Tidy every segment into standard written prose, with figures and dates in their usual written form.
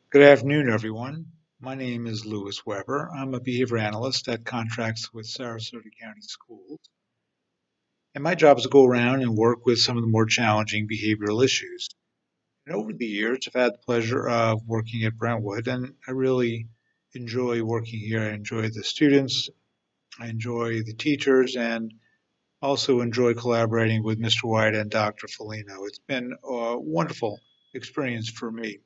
Good afternoon, everyone. My name is Lewis Weber. I'm a behavior analyst that contracts with Sarasota County Schools. And my job is to go around and work with some of the more challenging behavioral issues. And over the years, I've had the pleasure of working at Brentwood, and I really enjoy working here. I enjoy the students, I enjoy the teachers, and also enjoy collaborating with Mr. White and Dr. Felino. It's been a wonderful experience for me.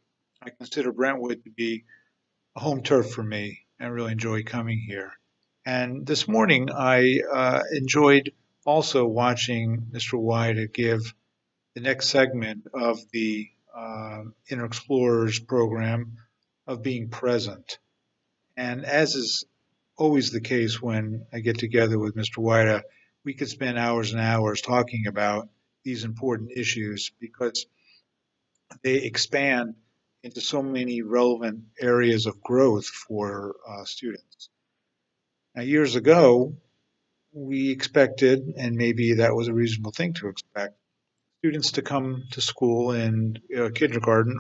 I consider Brentwood to be a home turf for me. I really enjoy coming here. And this morning, I enjoyed also watching Mr. White give the next segment of the Inner Explorers program of being present. And as is always the case when I get together with Mr. White, we could spend hours and hours talking about these important issues because they expand into so many relevant areas of growth for students. Now, years ago, we expected, and maybe that was a reasonable thing to expect, students to come to school in kindergarten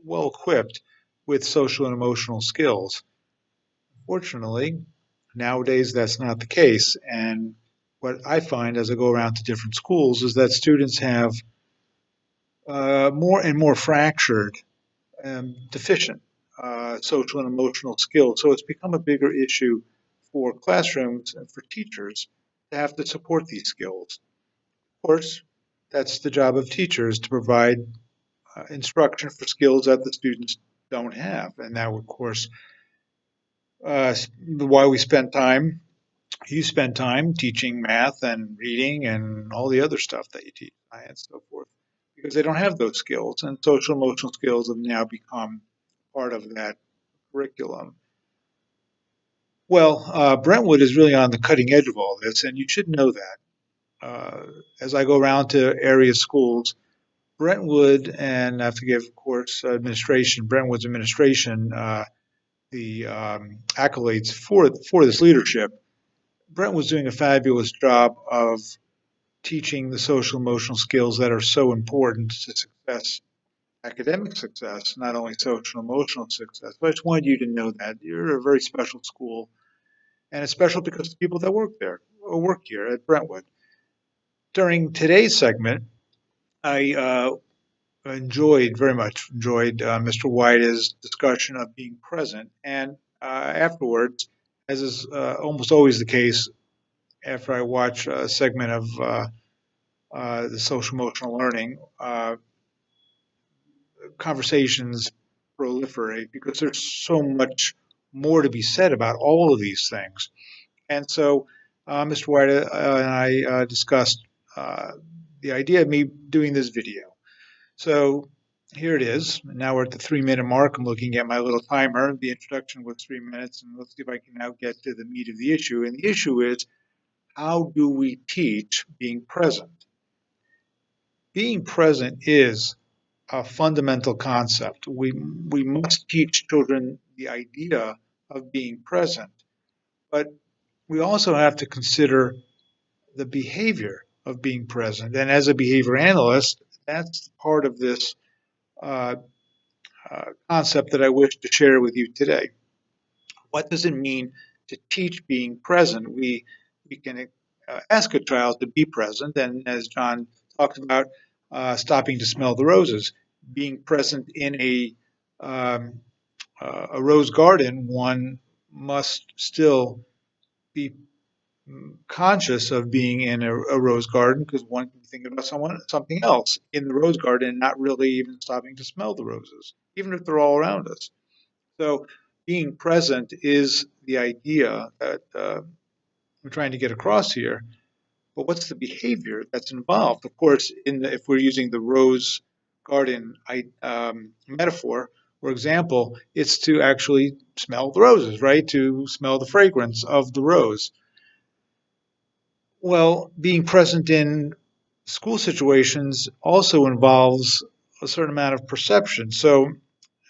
well equipped with social and emotional skills. Fortunately, nowadays that's not the case. And what I find as I go around to different schools is that students have more and more fractured deficient social and emotional skills. So it's become a bigger issue for classrooms and for teachers to have to support these skills. Of course, that's the job of teachers to provide instruction for skills that the students don't have. And that, of course, why we spend time. You spend time teaching math and reading and all the other stuff that you teach, science and so forth, because they don't have those skills. And social emotional skills have now become part of that curriculum. Well, Brentwood is really on the cutting edge of all this, and you should know that. As I go around to area schools, Brentwood, and I have to give, of course, Brentwood's administration, the accolades for this leadership. Brentwood's doing a fabulous job of teaching the social emotional skills that are so important to success, academic success, not only social emotional success. But I just wanted you to know that you're a very special school, and it's special because the people that work there or work here at Brentwood. During today's segment, I very much enjoyed Mr. White's discussion of being present, and afterwards, as is almost always the case, after I watch a segment of the social emotional learning, conversations proliferate because there's so much more to be said about all of these things. And so Mr. White and I discussed the idea of me doing this video. So here it is. Now we're at the 3 minute mark. I'm looking at my little timer. The introduction was 3 minutes, and let's see if I can now get to the meat of the issue. And the issue is, how do we teach being present? Being present is a fundamental concept. We must teach children the idea of being present, but we also have to consider the behavior of being present. And as a behavior analyst, that's part of this uh, concept that I wish to share with you today. What does it mean to teach being present? We can ask a child to be present, and as John talked about, stopping to smell the roses, being present in um, a rose garden, one must still be conscious of being in a rose garden because one can think about something else in the rose garden and not really even stopping to smell the roses, even if they're all around us. So being present is the idea that I'm trying to get across here. But what's the behavior that's involved? Of course, if we're using the rose garden metaphor or example, it's to actually smell the roses, right? To smell the fragrance of the rose. Well, being present in school situations also involves a certain amount of perception. So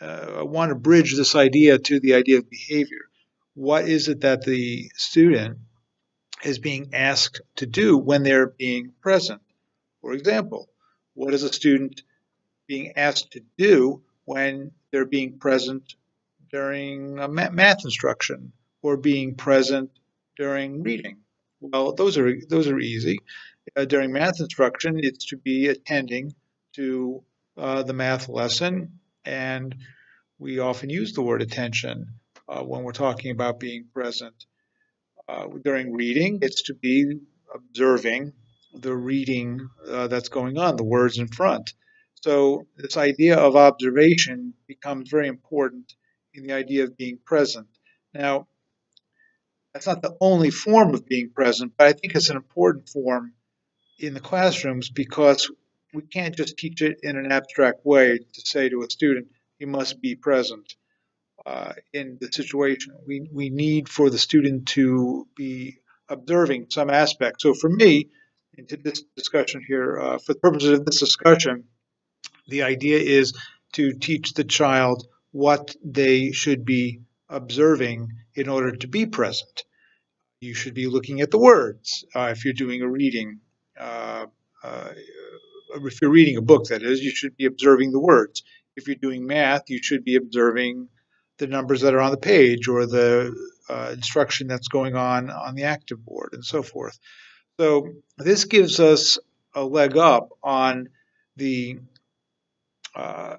I want to bridge this idea to the idea of behavior. What is it that the student is being asked to do when they're being present? For example, what is a student being asked to do when they're being present during a math instruction or being present during reading? Well, those are easy. During math instruction, it's to be attending to the math lesson, and we often use the word attention when we're talking about being present. During reading, it's to be observing the reading that's going on, the words in front. So, this idea of observation becomes very important in the idea of being present. Now, that's not the only form of being present, but I think it's an important form in the classrooms because we can't just teach it in an abstract way to say to a student, you must be present in the situation. We need for the student to be observing some aspect. So for me, into this discussion here, for the purposes of this discussion, the idea is to teach the child what they should be observing in order to be present. You should be looking at the words if you're doing a reading. Uh, uh, if you're reading a book, that is, you should be observing the words. If you're doing math, you should be observing the numbers that are on the page or the instruction that's going on the active board and so forth. So this gives us a leg up on the uh,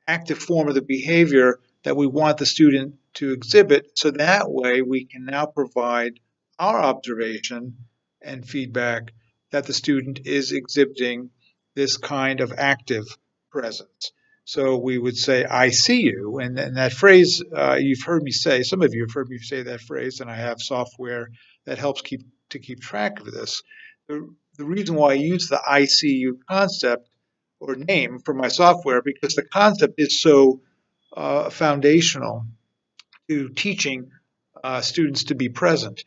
active form of the behavior that we want the student to exhibit. So that way we can now provide our observation and feedback that the student is exhibiting this kind of active presence. So we would say, I see you. And that phrase, you've heard me say, some of you have heard me say that phrase, and I have software that helps keep track of this. The reason why I use the I see you concept or name for my software because the concept is so foundational to teaching students to be present.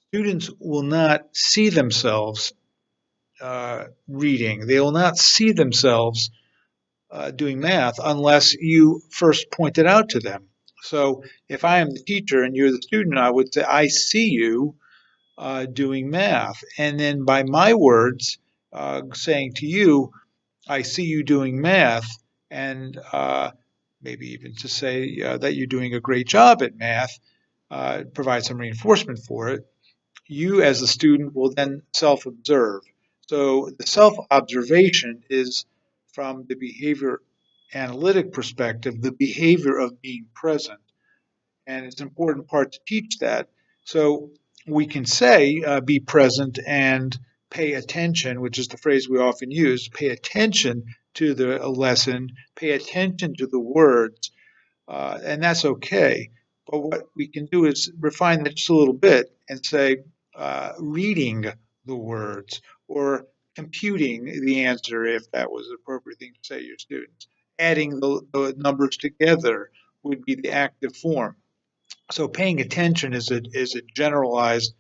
Students will not see themselves reading. They will not see themselves doing math unless you first point it out to them. So if I am the teacher and you're the student, I would say, I see you doing math. And then by my words, saying to you, I see you doing math, and maybe even to say that you're doing a great job at math, provide some reinforcement for it. You, as a student, will then self observe. So the self observation is from the behavior analytic perspective, the behavior of being present. And it's an important part to teach that. So we can say be present and pay attention, which is the phrase we often use, pay attention to the lesson, pay attention to the words, and that's okay. But what we can do is refine that just a little bit and say reading the words or computing the answer if that was the appropriate thing to say to your students. Adding the numbers together would be the active form. So paying attention is a generalized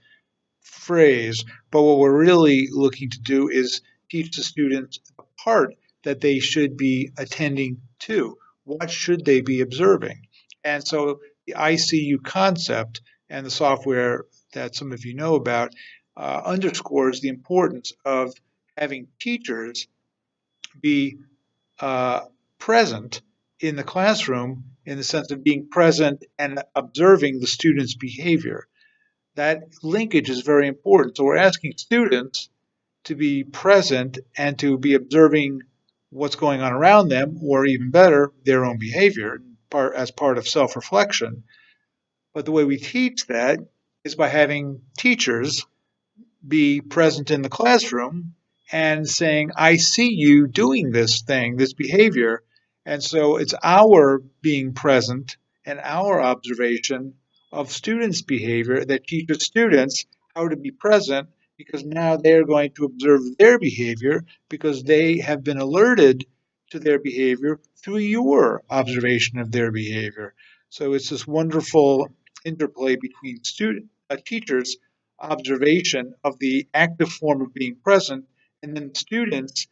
phrase, but what we're really looking to do is teach the students the part that they should be attending to. What should they be observing? And so the ICU concept and the software that some of you know about underscores the importance of having teachers be uh, present in the classroom in the sense of being present and observing the student's behavior. That linkage is very important. So we're asking students to be present and to be observing what's going on around them, or even better, their own behavior as part of self-reflection. But the way we teach that is by having teachers be present in the classroom and saying, I see you doing this thing, this behavior. And so it's our being present and our observation of students' behavior that teaches students how to be present because now they're going to observe their behavior because they have been alerted to their behavior through your observation of their behavior. So it's this wonderful interplay between teachers observation of the active form of being present, and then students'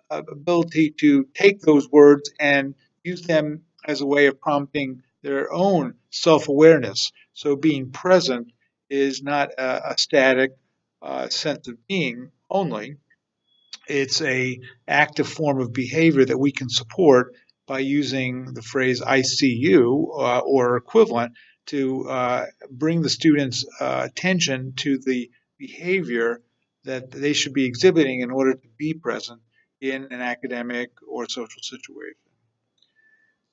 ability to take those words and use them as a way of prompting their own self-awareness. So being present is not a static sense of being only. It's a active form of behavior that we can support by using the phrase "I see you" or equivalent to bring the students' attention to the behavior that they should be exhibiting in order to be present in an academic or social situation.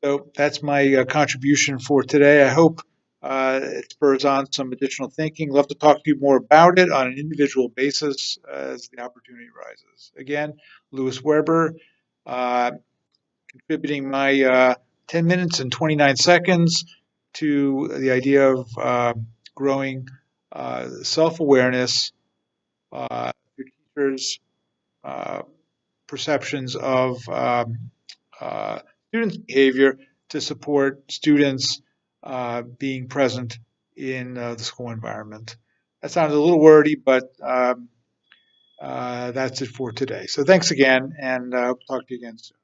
So that's my contribution for today. I hope it spurs on some additional thinking. Love to talk to you more about it on an individual basis as the opportunity arises. Again, Louis Weber, contributing my 10 minutes and 29 seconds to the idea of growing self-awareness through teachers' perceptions of students' behavior to support students being present in the school environment. That sounds a little wordy, but that's it for today. So thanks again, and I'll talk to you again soon.